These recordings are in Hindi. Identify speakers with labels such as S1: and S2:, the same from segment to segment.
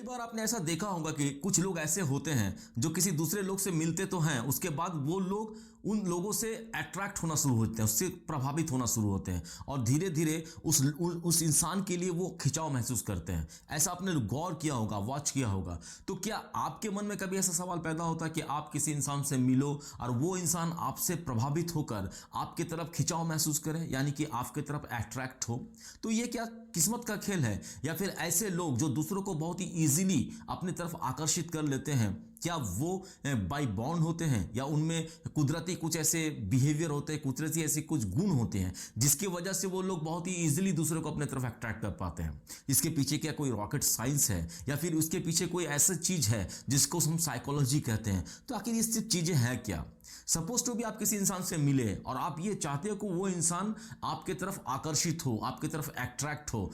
S1: कई बार आपने ऐसा देखा होगा कि कुछ लोग ऐसे होते हैं जो किसी दूसरे लोग से मिलते तो हैं, उसके बाद वो लोग उन लोगों से अट्रैक्ट होना शुरू होते हैं, उससे प्रभावित होना शुरू होते हैं और धीरे धीरे उस इंसान के लिए वो खिंचाव महसूस करते हैं। ऐसा आपने गौर किया होगा, वॉच किया होगा। तो क्या आपके मन में कभी ऐसा सवाल पैदा होता है कि आप किसी इंसान से मिलो और वो इंसान आपसे प्रभावित होकर आपकी तरफ खिंचाव महसूस करे, यानी कि आपकी तरफ अट्रैक्ट हो? तो ये क्या किस्मत का खेल है, या फिर ऐसे लोग जो दूसरों को बहुत ही इजीली अपनी तरफ आकर्षित कर लेते हैं, क्या वो बाय बॉर्न होते हैं, या उनमें कुदरती कुछ ऐसे बिहेवियर होते हैं, कुदरती ऐसे कुछ गुण होते हैं जिसकी वजह से वो लोग बहुत ही इजीली दूसरों को अपने तरफ अट्रैक्ट कर पाते हैं? इसके पीछे क्या कोई रॉकेट साइंस है, या फिर उसके पीछे कोई ऐसा चीज है जिसको हम साइकोलॉजी कहते हैं? तो आखिर ये सब चीजें हैं क्या? सपोज टू भी आप किसी इंसान से मिले और आप ये चाहते हो कि वो इंसान आपके तरफ आकर्षित हो, आपके तरफ अट्रैक्ट हो।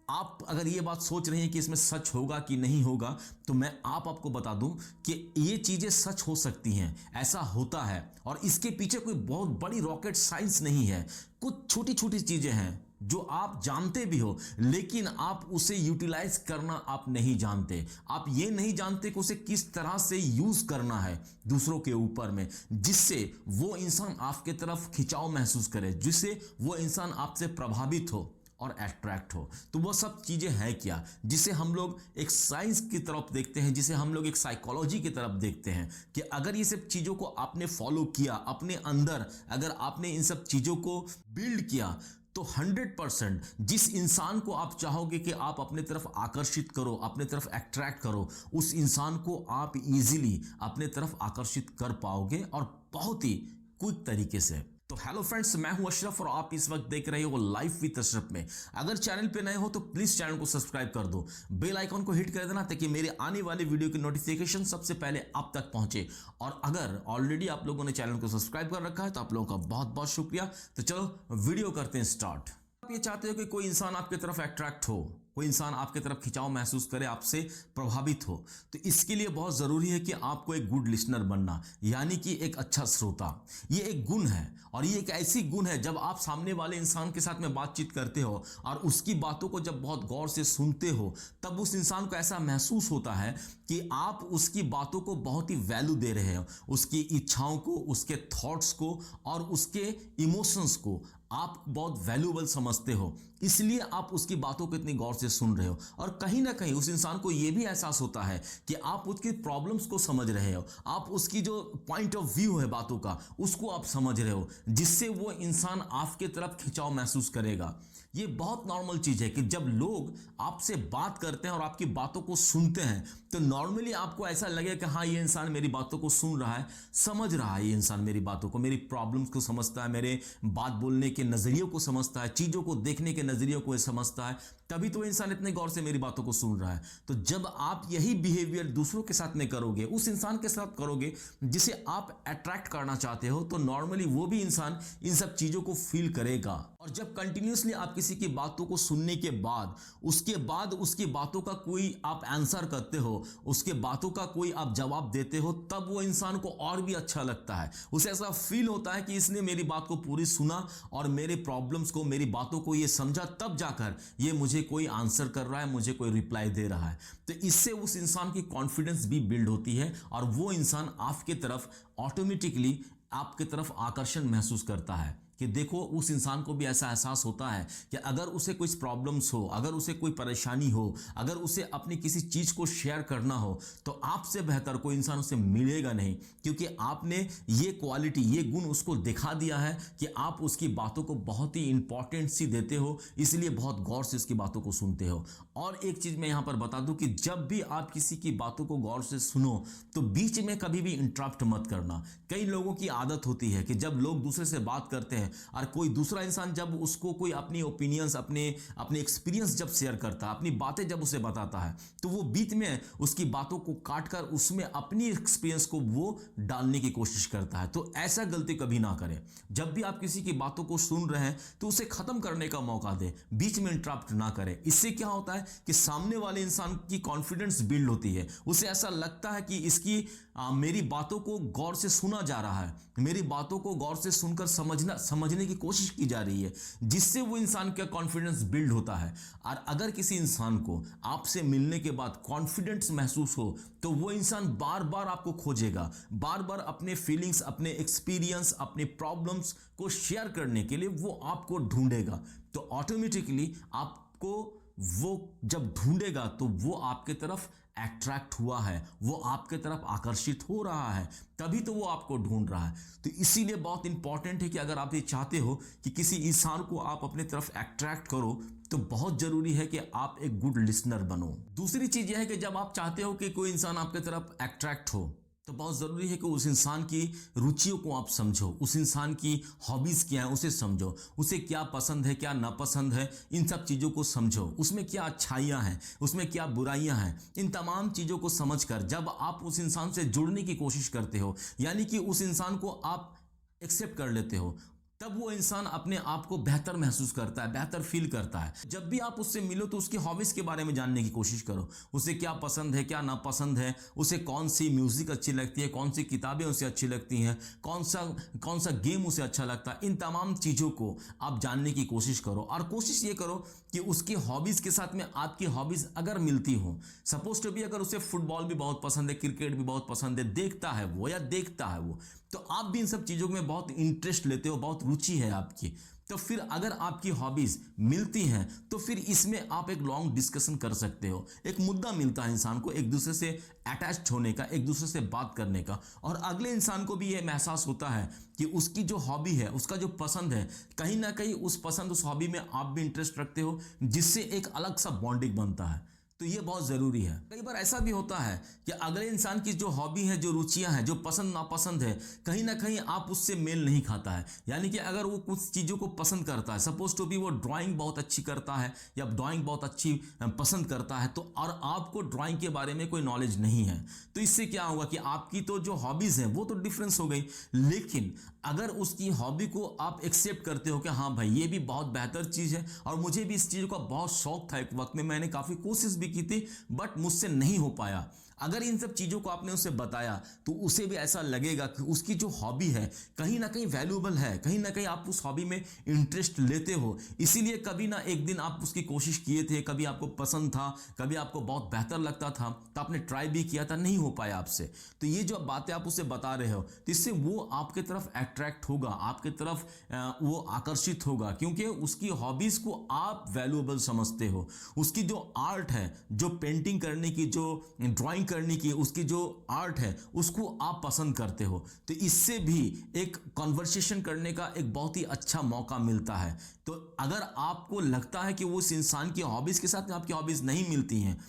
S1: आप अगर ये बात सोच रहे हैं कि इसमें सच होगा कि नहीं होगा, तो मैं आपको बता दूं कि ये चीजें सच हो सकती हैं, ऐसा होता है और इसके पीछे कोई बहुत बड़ी रॉकेट साइंस नहीं है। कुछ छोटी छोटी चीजें हैं जो आप जानते भी हो, लेकिन आप उसे यूटिलाइज करना आप नहीं जानते। आप ये नहीं जानते कि उसे किस तरह से यूज करना है दूसरों के ऊपर में, जिससे वो इंसान आपके तरफ खिंचाव महसूस करे, जिससे वो इंसान आपसे प्रभावित हो और अट्रैक्ट हो। तो वो सब चीजें हैं क्या, जिसे हम लोग एक साइंस की तरफ देखते हैं, जिसे हम लोग एक साइकोलॉजी की तरफ देखते हैं कि अगर ये सब चीजों को आपने फॉलो किया अपने अंदर, अगर आपने इन सब चीजों को बिल्ड किया, तो 100% जिस इंसान को आप चाहोगे कि आप अपने तरफ आकर्षित करो, अपने तरफ अट्रैक्ट करो, उस इंसान को आप इजीली अपने तरफ आकर्षित कर पाओगे और बहुत ही क्विक तरीके से। तो हेलो फ्रेंड्स, मैं हूं अशरफ और आप इस वक्त देख रहे हो लाइफ विद अशरफ में। अगर चैनल पे नए हो तो प्लीज चैनल को सब्सक्राइब कर दो, बेल आइकॉन को हिट कर देना ताकि मेरे आने वाले वीडियो की नोटिफिकेशन सबसे पहले आप तक पहुंचे। और अगर ऑलरेडी आप लोगों ने चैनल को सब्सक्राइब कर रखा है तो आप लोगों का बहुत बहुत शुक्रिया। तो चलो वीडियो करते हैं स्टार्ट। आप ये चाहते हो कि कोई इंसान आपकी तरफ अट्रैक्ट हो, कोई इंसान आपकी तरफ खिंचाव महसूस करे, आपसे प्रभावित हो, तो इसके लिए बहुत जरूरी है कि आपको एक गुड लिसनर बनना, यानी कि एक अच्छा श्रोता। ये एक गुण है और ये एक ऐसी गुण है जब आप सामने वाले इंसान के साथ में बातचीत करते हो और उसकी बातों को जब बहुत गौर से सुनते हो, तब उस इंसान को ऐसा महसूस होता है कि आप उसकी बातों को बहुत ही वैल्यू दे रहे हो, उसकी इच्छाओं को, उसके थॉट्स को और उसके इमोशंस को आप बहुत वैल्यूएबल समझते हो, इसलिए आप उसकी बातों को इतनी गौर से सुन रहे हो। और कहीं ना कहीं उस इंसान को यह भी एहसास होता है कि आप उसकी प्रॉब्लम्स को समझ रहे हो, आप उसकी जो पॉइंट ऑफ व्यू है बातों का, उसको आप समझ रहे हो, जिससे वो इंसान आपके तरफ खिंचाव महसूस करेगा। ये बहुत नॉर्मल चीज है कि जब लोग आपसे बात करते हैं और आपकी बातों को सुनते हैं, तो नॉर्मली आपको ऐसा लगे कि हाँ, ये इंसान मेरी बातों को सुन रहा है, समझ रहा है, ये इंसान मेरी बातों को, मेरी प्रॉब्लम्स को समझता है, मेरे बात बोलने के नजरियों को समझता है, चीजों को देखने के नजरियों को समझता है, तभी तो इंसान इतने गौर से मेरी बातों को सुन रहा है। तो जब आप यही बिहेवियर दूसरों के साथ में करोगे, उस इंसान के साथ करोगे जिसे आप अट्रैक्ट करना चाहते हो, तो नॉर्मली वो भी इंसान इन सब चीजों को फील करेगा। और जब कंटिन्यूसली आप किसी की बातों को सुनने के बाद उसकी बातों का कोई आप आंसर करते हो, उसके बातों का कोई आप जवाब देते हो, तब वो इंसान को और भी अच्छा लगता है। उसे ऐसा फील होता है कि इसने मेरी बात को पूरी सुना और मेरे प्रॉब्लम्स को, मेरी बातों को ये समझा, तब जाकर ये मुझे कोई आंसर कर रहा है, मुझे कोई रिप्लाई दे रहा है। तो इससे उस इंसान की कॉन्फिडेंस भी बिल्ड होती है और वो इंसान आपके तरफ ऑटोमेटिकली आपके तरफ आकर्षण महसूस करता है कि देखो, उस इंसान को भी ऐसा एहसास होता है कि अगर उसे कुछ प्रॉब्लम्स हो, अगर उसे कोई परेशानी हो, अगर उसे अपनी किसी चीज को शेयर करना हो, तो आपसे बेहतर कोई इंसान उसे मिलेगा नहीं, क्योंकि आपने ये क्वालिटी, ये गुण उसको दिखा दिया है कि आप उसकी बातों को बहुत ही इंपॉर्टेंट सी देते हो, इसलिए बहुत गौर से उसकी बातों को सुनते हो। और एक चीज मैं यहां पर बता दूं कि जब भी आप किसी की बातों को गौर से सुनो, तो बीच में कभी भी इंटरप्ट मत करना। कई लोगों की आदत होती है कि जब लोग दूसरे से बात करते हैं और कोई दूसरा इंसान जब उसको कोई अपनी ओपिनियंस, अपने एक्सपीरियंस जब शेयर करता है, अपनी बातें जब उसे बताता है, तो वो बीच में उसकी बातों को काटकर उसमें अपनी एक्सपीरियंस को वो डालने की कोशिश करता है। तो ऐसा गलती कभी ना करें। जब भी आप किसी की बातों को सुन रहे हैं तो उसे खत्म करने का मौका दें, बीच में इंटरप्ट ना करें। इससे क्या होता है कि सामने वाले इंसान की कॉन्फिडेंस बिल्ड होती है, उसे ऐसा लगता है कि इसकी मेरी बातों को गौर से सुना जा रहा है, मेरी बातों को गौर से सुनकर समझ समझने की कोशिश की जा रही है, जिससे वो इंसान का कॉन्फिडेंस बिल्ड होता है। और अगर किसी इंसान को आपसे मिलने के बाद कॉन्फिडेंस महसूस हो तो वो इंसान बार बार आपको खोजेगा, बार बार अपने फीलिंग्स, अपने एक्सपीरियंस, अपने प्रॉब्लम्स को शेयर करने के लिए वो आपको ढूंढेगा। तो ऑटोमेटिकली आपको वो जब ढूंढेगा तो वो आपके तरफ अट्रैक्ट हुआ है, वो आपके तरफ आकर्षित हो रहा है, तभी तो वो आपको ढूंढ रहा है। तो इसीलिए बहुत इंपॉर्टेंट है कि अगर आप ये चाहते हो कि किसी इंसान को आप अपने तरफ अट्रैक्ट करो तो बहुत जरूरी है कि आप एक गुड लिसनर बनो। दूसरी चीज यह है कि जब आप चाहते हो कि कोई इंसान आपके तरफ अट्रैक्ट हो तो बहुत ज़रूरी है कि उस इंसान की रुचियों को आप समझो, उस इंसान की हॉबीज़ क्या है उसे समझो, उसे क्या पसंद है क्या नापसंद है, इन सब चीज़ों को समझो, उसमें क्या अच्छाइयाँ हैं उसमें क्या बुराइयाँ हैं। इन तमाम चीज़ों को समझकर जब आप उस इंसान से जुड़ने की कोशिश करते हो, यानी कि उस इंसान को आप एक्सेप्ट कर लेते हो, तब वो इंसान अपने आप को बेहतर महसूस करता है, बेहतर फील करता है। जब भी आप उससे मिलो तो उसकी हॉबीज़ के बारे में जानने की कोशिश करो, उसे क्या पसंद है क्या नापसंद है, उसे कौन सी म्यूज़िक अच्छी लगती है, कौन सी किताबें उसे अच्छी लगती हैं, कौन सा गेम उसे अच्छा लगता है। इन तमाम चीज़ों को आप जानने की कोशिश करो और कोशिश ये करो कि उसकी हॉबीज़ के साथ में आपकी हॉबीज़ अगर मिलती हो, सपोज टू बी अगर उसे फुटबॉल भी बहुत पसंद है, क्रिकेट भी बहुत पसंद है, देखता है वो या देखता है वो, तो आप भी इन सब चीज़ों में बहुत इंटरेस्ट लेते हो, बहुत रुचि है आपकी, तो फिर अगर आपकी हॉबीज मिलती हैं तो फिर इसमें आप एक लॉन्ग डिस्कशन कर सकते हो। एक मुद्दा मिलता है इंसान को एक दूसरे से अटैच होने का, एक दूसरे से बात करने का, और अगले इंसान को भी यह महसूस होता है कि उसकी जो हॉबी है, उसका जो पसंद है, कहीं ना कहीं उस पसंद उस हॉबी में आप भी इंटरेस्ट रखते हो, जिससे एक अलग सा बॉन्डिंग बनता है। तो ये बहुत ज़रूरी है। कई बार ऐसा भी होता है कि अगले इंसान की जो हॉबी है, जो रुचियां हैं, जो पसंद नापसंद है, कहीं ना कहीं आप उससे मेल नहीं खाता है। यानी कि अगर वो कुछ चीज़ों को पसंद करता है, सपोज टू बी वो ड्राइंग बहुत अच्छी करता है या ड्राइंग बहुत अच्छी पसंद करता है, तो और आपको ड्राइंग के बारे में कोई नॉलेज नहीं है, तो इससे क्या होगा कि आपकी तो जो हॉबीज़ हैं वो तो डिफरेंस हो गई। लेकिन अगर उसकी हॉबी को आप एक्सेप्ट करते हो कि हाँ भाई ये भी बहुत बेहतर चीज़ है और मुझे भी इस चीज़ का बहुत शौक था, एक वक्त में मैंने काफ़ी कोशिश भी की थी बट मुझसे नहीं हो पाया, अगर इन सब चीज़ों को आपने उसे बताया तो उसे भी ऐसा लगेगा कि उसकी जो हॉबी है कहीं ना कहीं वैल्यूएबल है, कहीं ना कहीं आप उस हॉबी में इंटरेस्ट लेते हो। इसीलिए कभी ना एक दिन आप उसकी कोशिश किए थे, कभी आपको पसंद था, कभी आपको बहुत बेहतर लगता था, तो आपने ट्राई भी किया था, नहीं हो पाया आपसे, तो ये जो बातें आप उसे बता रहे हो तो इससे वो आपके तरफ अट्रैक्ट होगा, आपके तरफ वो आकर्षित होगा, क्योंकि उसकी हॉबीज़ को आप वैल्यूएबल समझते हो। उसकी जो आर्ट है, जो पेंटिंग करने की, जो ड्राइंग करने की उसकी जो आर्ट है, उसको आप पसंद करते हो, तो इससे भी एक कन्वर्सेशन करने का एक बहुत ही अच्छा मौका मिलता है। तो अगर आपको लगता है कि वो उस इंसान की हॉबीज़ के साथ में आपकी हॉबीज़ नहीं मिलती हैं,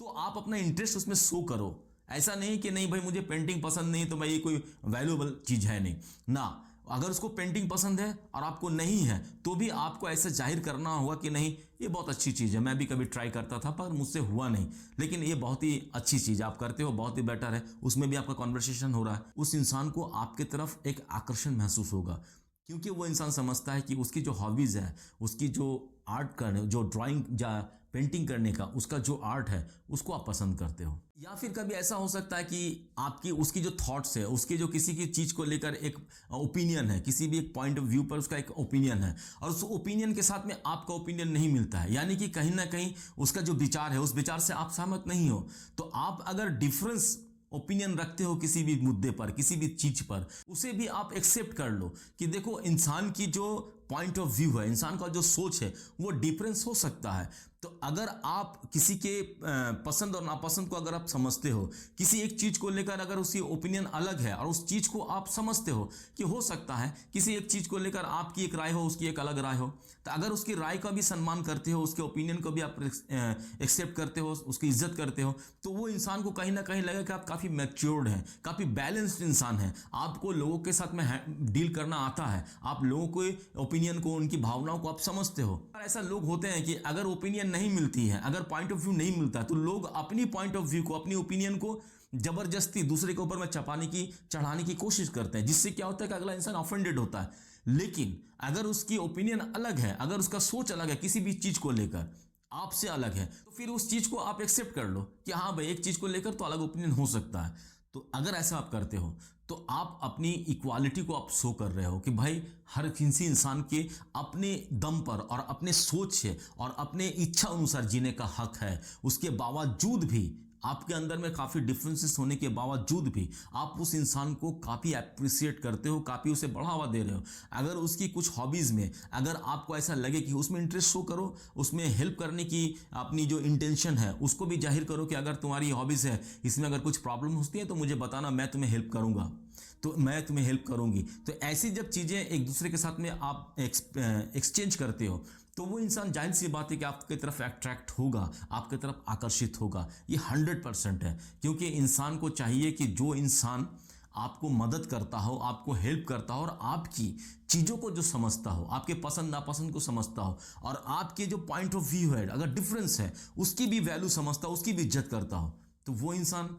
S1: तो आप अपना इंटरेस्ट उसमें शो करो। ऐसा नहीं कि नहीं भाई मुझे पेंटिंग पसंद नहीं तो भाई ये कोई वैल्यूएबल चीज़ है नहीं ना। अगर उसको पेंटिंग पसंद है और आपको नहीं है तो भी आपको ऐसा जाहिर करना होगा कि नहीं ये बहुत अच्छी चीज़ है, मैं भी कभी ट्राई करता था पर मुझसे हुआ नहीं, लेकिन ये बहुत ही अच्छी चीज़ आप करते हो, बहुत ही बेटर है, उसमें भी आपका कॉन्वर्सेशन हो रहा है। उस इंसान को आपके तरफ एक आकर्षण महसूस होगा, क्योंकि वो इंसान समझता है कि उसकी जो हॉबीज़ है, उसकी जो आर्ट करने, जो ड्राइंग या पेंटिंग करने का उसका जो आर्ट है, उसको आप पसंद करते हो। या फिर कभी ऐसा हो सकता है कि आपकी उसकी जो थॉट्स है, उसकी जो किसी की चीज़ को लेकर एक ओपिनियन है, किसी भी एक पॉइंट ऑफ व्यू पर उसका एक ओपिनियन है और उस ओपिनियन के साथ में आपका ओपिनियन नहीं मिलता है, यानी कि कहीं ना कहीं उसका जो विचार है उस विचार से आप सहमत नहीं हो, तो आप अगर डिफरेंस ओपिनियन रखते हो किसी भी मुद्दे पर, किसी भी चीज पर, उसे भी आप एक्सेप्ट कर लो कि देखो इंसान की जो पॉइंट ऑफ व्यू है, इंसान का जो सोच है, वो डिफरेंस हो सकता है। तो अगर आप किसी के पसंद और नापसंद को अगर आप समझते हो, किसी एक चीज़ को लेकर अगर उसकी ओपिनियन अलग है और उस चीज़ को आप समझते हो कि हो सकता है किसी एक चीज़ को लेकर आपकी एक राय हो, उसकी एक अलग राय हो, तो अगर उसकी राय का भी सम्मान करते हो, उसके ओपिनियन को भी आप एक्सेप्ट करते हो, उसकी इज्जत करते हो, तो वो इंसान को कहीं ना कहीं लगेगा कि आप काफ़ी मैच्योर्ड हैं, काफ़ी बैलेंस्ड इंसान हैं, आपको लोगों के साथ में डील करना आता है, आप लोगों के ओपिनियन को, उनकी भावनाओं को आप समझते हो। ऐसा लोग होते हैं कि अगर ओपिनियन नहीं मिलती है, अगर पॉइंट ऑफ व्यू नहीं मिलता, तो लोग अपनी पॉइंट ऑफ व्यू को, अपनी ओपिनियन को जबरदस्ती दूसरे के ऊपर में चढ़ाने की कोशिश करते हैं, जिससे क्या होता है कि अगला इंसान ऑफेंडेड होता है। लेकिन अगर उसकी ओपिनियन अलग है, अगर उसका सोच अलग है, किसी भी चीज को लेकर आपसे अलग है, तो फिर उस चीज को आप एक्सेप्ट कर लो कि हाँ भाई एक चीज को लेकर तो अलग ओपिनियन हो सकता है। तो अगर ऐसा आप करते हो तो आप अपनी इक्वालिटी को आप शो कर रहे हो कि भाई हर किसी इंसान के अपने दम पर और अपने सोच से और अपने इच्छा अनुसार जीने का हक है। उसके बावजूद भी आपके अंदर में काफ़ी डिफरेंसेस होने के बावजूद भी आप उस इंसान को काफ़ी अप्रिशिएट करते हो, काफ़ी उसे बढ़ावा दे रहे हो। अगर उसकी कुछ हॉबीज़ में अगर आपको ऐसा लगे कि उसमें इंटरेस्ट शो करो, उसमें हेल्प करने की अपनी जो इंटेंशन है उसको भी जाहिर करो कि अगर तुम्हारी हॉबीज़ है इसमें अगर कुछ प्रॉब्लम होती है तो मुझे बताना, मैं तुम्हें हेल्प करूँगा, तो मैं तुम्हें हेल्प करूँगी। तो ऐसी जब चीज़ें एक दूसरे के साथ में आप एक्सचेंज करते हो तो वो इंसान जाहिर सी बात है कि आपकी तरफ अट्रैक्ट होगा, आपकी तरफ आकर्षित होगा। ये 100% है, क्योंकि इंसान को चाहिए कि जो इंसान आपको मदद करता हो, आपको हेल्प करता हो और आपकी चीज़ों को जो समझता हो, आपके पसंद नापसंद को समझता हो और आपके जो पॉइंट ऑफ व्यू है अगर डिफरेंस है उसकी भी वैल्यू समझता हो, उसकी भी इज्जत करता हो, तो वो इंसान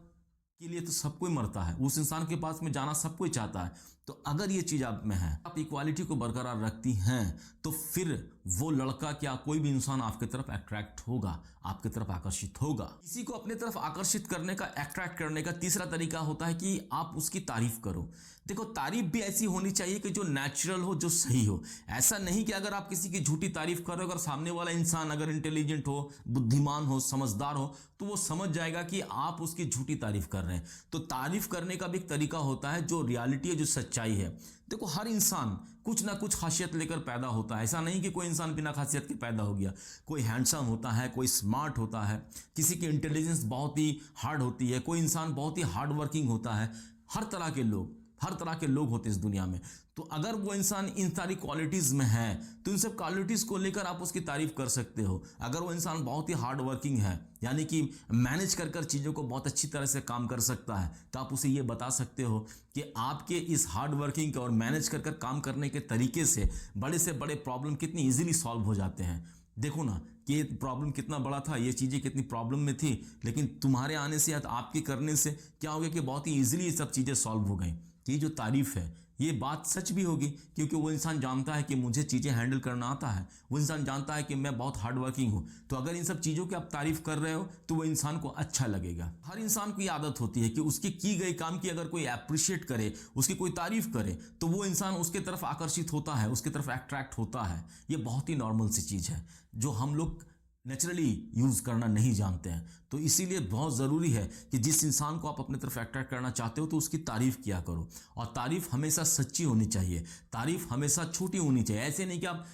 S1: के लिए तो सब कोई मरता है, उस इंसान के पास में जाना सब कोई चाहता है। तो अगर ये चीज़ आप में है, आप इक्वालिटी को बरकरार रखती हैं, तो फिर वो लड़का क्या कोई भी इंसान आपके तरफ अट्रैक्ट होगा, आपके तरफ आकर्षित होगा। किसी को अपने तरफ आकर्षित करने का, अट्रैक्ट करने का तीसरा तरीका होता है कि आप उसकी तारीफ करो। देखो, तारीफ भी ऐसी होनी चाहिए कि जो नेचुरल हो, जो सही हो। ऐसा नहीं कि अगर आप किसी की झूठी तारीफ कर रहे हो, अगर सामने वाला इंसान अगर इंटेलिजेंट हो, बुद्धिमान हो, समझदार हो, तो वो समझ जाएगा कि आप उसकी झूठी तारीफ कर रहे हैं। तो तारीफ करने का भी एक तरीका होता है जो रियलिटी है, जो सच्चाई है। देखो, हर इंसान कुछ ना कुछ खासियत लेकर पैदा होता है। ऐसा नहीं कि कोई इंसान बिना खासियत के पैदा हो गया। कोई हैंडसम होता है, कोई स्मार्ट होता है, किसी की इंटेलिजेंस बहुत ही हार्ड होती है, कोई इंसान बहुत ही हार्ड वर्किंग होता है। हर तरह के लोग होते हैं इस दुनिया में। तो अगर वो इंसान इन सारी क्वालिटीज़ में है तो इन सब क्वालिटीज़ को लेकर आप उसकी तारीफ कर सकते हो। अगर वो इंसान बहुत ही हार्ड वर्किंग है, यानी कि मैनेज कर चीज़ों को बहुत अच्छी तरह से काम कर सकता है, तो आप उसे ये बता सकते हो कि आपके इस हार्ड वर्किंग और मैनेज कर काम करने के तरीके से बड़े से बड़े प्रॉब्लम कितनी ईजिली सॉल्व हो जाते हैं। देखो ना कि ये प्रॉब्लम कितना बड़ा था, ये चीज़ें कितनी प्रॉब्लम में थी, लेकिन तुम्हारे आने से या आपके करने से क्या हो गया कि बहुत ही ईजिली ये सब चीज़ें सॉल्व हो गई। ये जो तारीफ है ये बात सच भी होगी, क्योंकि वो इंसान जानता है कि मुझे चीज़ें हैंडल करना आता है, वो इंसान जानता है कि मैं बहुत हार्ड वर्किंग हूँ। तो अगर इन सब चीज़ों की आप तारीफ कर रहे हो तो वो इंसान को अच्छा लगेगा। हर इंसान को ये आदत होती है कि उसकी की गई काम की अगर कोई अप्रिशिएट करे, उसकी कोई तारीफ करे, तो वो इंसान उसके तरफ आकर्षित होता है, उसके तरफ अट्रैक्ट होता है। ये बहुत ही नॉर्मल सी चीज़ है जो हम लोग नेचुरली यूज़ करना नहीं जानते हैं। तो इसीलिए बहुत ज़रूरी है कि जिस इंसान को आप अपने तरफ अट्रैक्ट करना चाहते हो तो उसकी तारीफ़ किया करो। और तारीफ़ हमेशा सच्ची होनी चाहिए, तारीफ़ हमेशा छोटी होनी चाहिए। ऐसे नहीं कि आप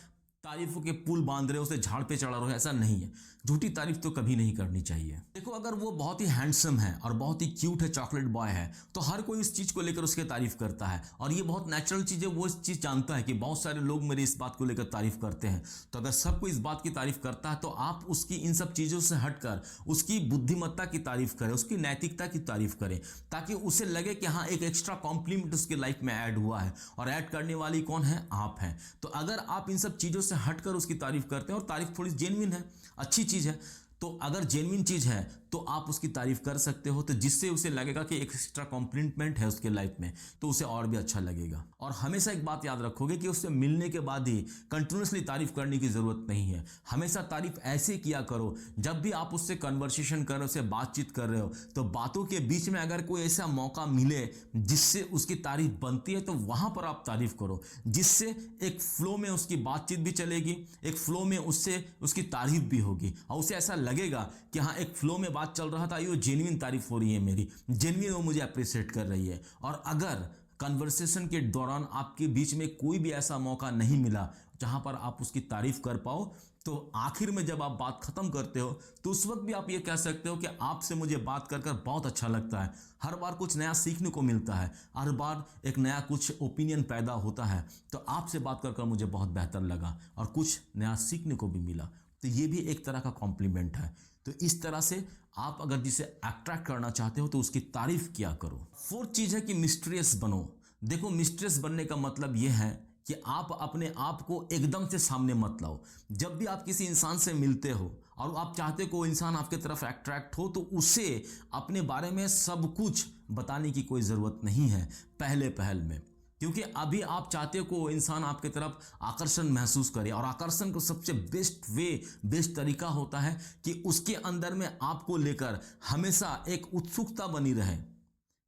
S1: तारीफों के पुल बांध रहे हो, उसे झाड़ पे चढ़ा रहे हो, ऐसा नहीं है। झूठी तारीफ तो कभी नहीं करनी चाहिए। देखो, अगर वो बहुत ही हैंडसम है और बहुत ही क्यूट है, चॉकलेट बॉय है, तो हर कोई इस चीज़ को लेकर उसकी तारीफ करता है और ये बहुत नेचुरल चीज़ है। वो इस चीज़ जानता है कि बहुत सारे लोग मेरी इस बात को लेकर तारीफ करते हैं। तो अगर सबको इस बात की तारीफ करता है तो आप उसकी इन सब चीज़ों से हटकर उसकी बुद्धिमत्ता की तारीफ करें, उसकी नैतिकता की तारीफ करें, ताकि उसे लगे कि हाँ, एक एक्स्ट्रा कॉम्प्लीमेंट उसकी लाइफ में ऐड हुआ है। और ऐड करने वाली कौन है? आप हैं। तो अगर आप इन सब चीज़ों से हटकर उसकी तारीफ करते हैं और तारीफ थोड़ी जेन्युइन है, अच्छी चीज़ है, तो अगर जेन्युइन चीज़ है तो आप उसकी तारीफ कर सकते हो, तो जिससे उसे लगेगा कि एक एक्स्ट्रा कॉम्प्लीमेंट है उसके लाइफ में, तो उसे और भी अच्छा लगेगा। और हमेशा एक बात याद रखोगे कि उससे मिलने के बाद ही कंटिन्यूसली तारीफ करने की ज़रूरत नहीं है। हमेशा तारीफ ऐसे किया करो, जब भी आप उससे कन्वर्सेशन कर रहे हो, उससे बातचीत कर रहे हो, तो बातों के बीच में अगर कोई ऐसा मौका मिले जिससे उसकी तारीफ बनती है तो वहाँ पर आप तारीफ करो, जिससे एक फ्लो में उसकी बातचीत भी चलेगी, एक फ्लो में उससे उसकी तारीफ भी होगी और उसे ऐसा लगेगा कि हाँ, एक फ्लो में बात चल रहा था, ये जेन्युइन तारीफ हो रही है मेरी, जेन्युइन वो मुझे अप्रिशिएट कर रही है। और अगर कन्वर्सेशन के दौरान आपके बीच में कोई भी ऐसा मौका नहीं मिला जहां पर आप उसकी तारीफ कर पाओ, तो आखिर में जब आप बात खत्म करते हो तो उस वक्त भी आप ये कह सकते हो कि आपसे मुझे बात कर बहुत अच्छा लगता है, हर बार कुछ नया सीखने को मिलता है, हर बार एक नया कुछ ओपिनियन पैदा होता है, तो आपसे बात कर मुझे बहुत बेहतर लगा और कुछ नया सीखने को भी मिला। तो ये भी एक तरह का कॉम्प्लीमेंट है। तो इस तरह से आप अगर जिसे अट्रैक्ट करना चाहते हो तो उसकी तारीफ किया करो। फोर्थ चीज़ है कि मिस्ट्रियस बनो। देखो, मिस्ट्रियस बनने का मतलब यह है कि आप अपने आप को एकदम से सामने मत लाओ। जब भी आप किसी इंसान से मिलते हो और आप चाहते हो कोई इंसान आपके तरफ अट्रैक्ट हो, तो उसे अपने बारे में सब कुछ बताने की कोई ज़रूरत नहीं है पहल में, क्योंकि अभी आप चाहते हो कि वो इंसान आपके तरफ आकर्षण महसूस करे। और आकर्षण को सबसे बेस्ट तरीका होता है कि उसके अंदर में आपको लेकर हमेशा एक उत्सुकता बनी रहे।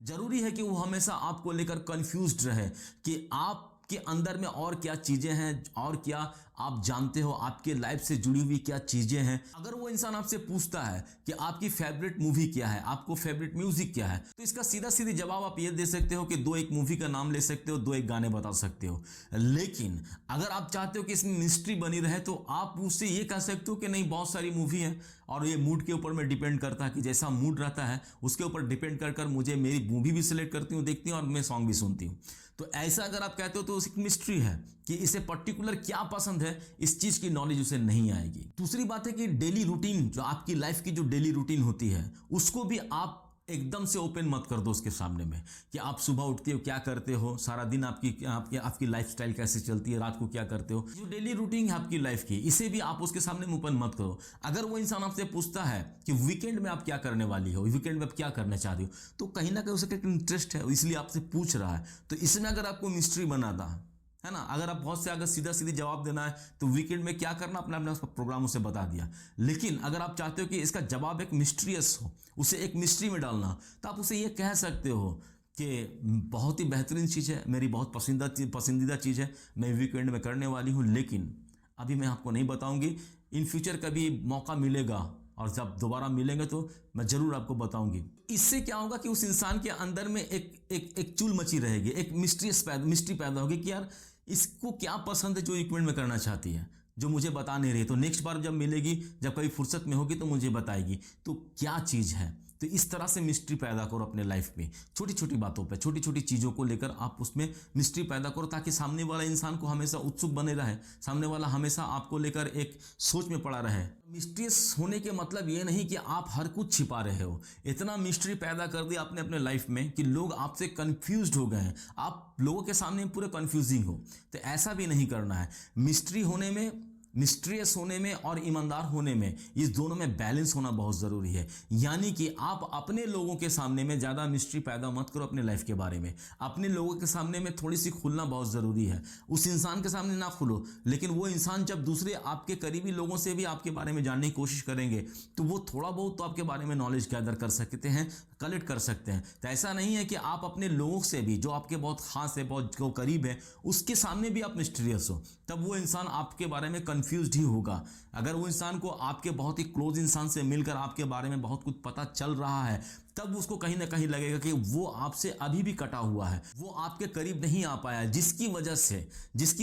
S1: जरूरी है कि वो हमेशा आपको लेकर कंफ्यूज्ड रहे कि आपके अंदर में और क्या चीजें हैं और क्या आप जानते हो, आपके लाइफ से जुड़ी हुई क्या चीजें हैं। अगर वो इंसान आपसे पूछता है कि आपकी फेवरेट मूवी क्या है, आपको फेवरेट म्यूजिक क्या है, तो इसका सीधा सीधा जवाब आप ये दे सकते हो कि दो एक मूवी का नाम ले सकते हो, दो एक गाने बता सकते हो। लेकिन अगर आप चाहते हो कि इसमें मिस्ट्री बनी रहे तो आप उससे ये कह सकते हो कि नहीं, बहुत सारी मूवी है और ये मूड के ऊपर में डिपेंड करता है कि जैसा मूड रहता है उसके ऊपर डिपेंड कर मुझे मेरी मूवी भी सिलेक्ट करती हूँ, देखती हूँ और मैं सॉन्ग भी सुनती हूँ। तो ऐसा अगर आप कहते हो तो एक मिस्ट्री है कि इसे पर्टिकुलर क्या पसंद है, इस चीज की नॉलेज उसे नहीं आएगी। दूसरी बात है कि डेली रूटीन, जो आपकी लाइफ की जो डेली रूटीन होती है उसको भी आप एकदम से ओपन मत कर दो उसके सामने में कि आप सुबह उठते हो, क्या करते हो, सारा दिन आपकी लाइफस्टाइल कैसे चलती है, रात को क्या करते हो, जो डेली रूटीन है आपकी लाइफ की, इसे भी आप उसके सामने ओपन मत करो। अगर वो इंसान आपसे पूछता है कि वीकेंड में आप क्या करने वाली हो, वीकेंड में आप क्या करना चाहती हो, तो कहीं ना कहीं उसे एक इंटरेस्ट है इसलिए आपसे पूछ रहा है। तो इसमें अगर आपको मिस्ट्री बनाता है ना, अगर आप बहुत से अगर सीधा सीधी जवाब देना है तो वीकेंड में क्या करना अपने अपने प्रोग्राम उसे बता दिया। लेकिन अगर आप चाहते हो कि इसका जवाब एक मिस्ट्रियस हो, उसे एक मिस्ट्री में डालना, तो आप उसे ये कह सकते हो कि बहुत ही बेहतरीन चीज़ है, मेरी बहुत पसंदीदा चीज़ है, मैं वीकेंड में करने वाली हूँ, लेकिन अभी मैं आपको नहीं बताऊंगी, इन फ्यूचर कभी मौका मिलेगा और जब दोबारा मिलेंगे तो मैं जरूर आपको बताऊंगी। इससे क्या होगा कि उस इंसान के अंदर में एक चुल मची रहेगी, एक मिस्ट्री पैदा होगी कि यार इसको क्या पसंद है जो वीकेंड में करना चाहती है, जो मुझे बता नहीं रही। तो नेक्स्ट बार जब मिलेगी, जब कभी फुर्सत में होगी तो मुझे बताएगी तो क्या चीज़ है। तो इस तरह से मिस्ट्री पैदा करो अपने लाइफ में, छोटी छोटी बातों पे, छोटी छोटी चीज़ों को लेकर आप उसमें मिस्ट्री पैदा करो, ताकि सामने वाला इंसान को हमेशा उत्सुक बने रहे, सामने वाला हमेशा आपको लेकर एक सोच में पड़ा रहे। मिस्ट्रियस होने के मतलब ये नहीं कि आप हर कुछ छिपा रहे हो। इतना मिस्ट्री पैदा कर दिया आपने अपने लाइफ में कि लोग आपसे कंफ्यूज्ड हो गए हैं, आप लोगों के सामने पूरे कंफ्यूजिंग हो। तो ऐसा भी नहीं करना है। मिस्ट्री होने में, मिस्ट्रियस होने में और ईमानदार होने में, इस दोनों में बैलेंस होना बहुत ज़रूरी है। यानी कि आप अपने लोगों के सामने में ज़्यादा मिस्ट्री पैदा मत करो अपने लाइफ के बारे में। अपने लोगों के सामने में थोड़ी सी खुलना बहुत ज़रूरी है। उस इंसान के सामने ना खुलो, लेकिन वो इंसान जब दूसरे आपके करीबी लोगों से भी आपके बारे में जानने की कोशिश करेंगे तो वो थोड़ा बहुत तो आपके बारे में नॉलेज गैदर कर सकते हैं, कलेक्ट कर सकते हैं। तो ऐसा नहीं है कि आप अपने लोगों से भी, जो आपके बहुत खास है, बहुत करीब है, उसके सामने भी आप मिस्टीरियस हो, तब वो इंसान आपके बारे में कंफ्यूज्ड ही होगा। अगर वो इंसान को आपके बहुत ही क्लोज इंसान से मिलकर आपके बारे में बहुत कुछ पता चल रहा है, तब उसको कहीं ना कहीं लगेगा कि वो आपसे अभी भी कटा हुआ है, वो आपके करीब नहीं आ पाया, जिसकी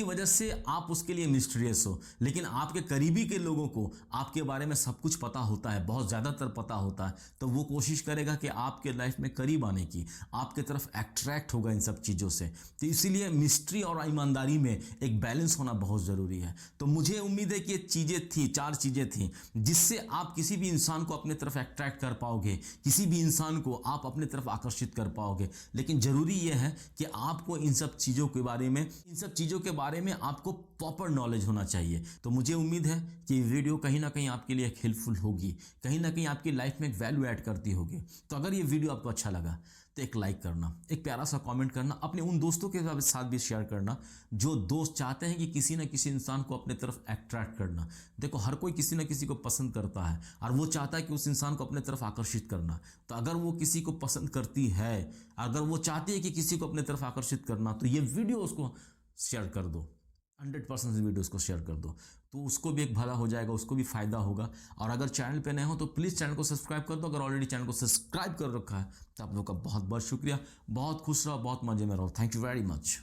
S1: वजह से आप उसके लिए मिस्टीरियस हो। लेकिन आपके करीबी के लोगों को आपके बारे में सब कुछ पता होता है, बहुत ज़्यादातर पता होता है, तो वो कोशिश करेगा कि आपके लाइफ में करीब आने की, आपके तरफ अट्रैक्ट होगा इन सब चीज़ों से। तो इसीलिए मिस्ट्री और ईमानदारी में एक बैलेंस होना बहुत ज़रूरी है। तो मुझे उम्मीद है कि ये चीज़ें थी, 4 चीज़ें थी जिससे आप किसी भी इंसान को अपने तरफ अट्रैक्ट कर पाओगे, किसी भी इंसान को आप अपने तरफ आकर्षित कर पाओगे। लेकिन जरूरी यह है कि आपको इन सब चीज़ों के बारे में आपको प्रॉपर नॉलेज होना चाहिए। तो मुझे उम्मीद है कि वीडियो कहीं ना कहीं आपके लिए हेल्पफुल होगी, कहीं ना कहीं आपकी लाइफ में एक वैल्यू ऐड करती होगी। तो अगर ये वीडियो आपको अच्छा लगा तो एक लाइक करना, एक प्यारा सा कमेंट करना, अपने उन दोस्तों के साथ भी शेयर करना जो दोस्त चाहते हैं कि किसी न किसी इंसान को अपने तरफ अट्रैक्ट करना। देखो, हर कोई किसी न किसी को पसंद करता है और वो चाहता है कि उस इंसान को अपने तरफ आकर्षिट करना। तो अगर वो किसी को पसंद करती है, अगर वो चाहती है कि किसी को अपने तरफ आकर्षित करना, तो ये वीडियो उसको शेयर कर दो, 100% वीडियोस को शेयर कर दो, तो उसको भी एक भला हो जाएगा, उसको भी फायदा होगा। और अगर चैनल पे नए हो तो प्लीज़ चैनल को सब्सक्राइब कर दो। अगर ऑलरेडी चैनल को सब्सक्राइब कर रखा है तो आप लोग का बहुत बहुत शुक्रिया। बहुत खुश रहो, बहुत मजे में रहो। Thank you very much.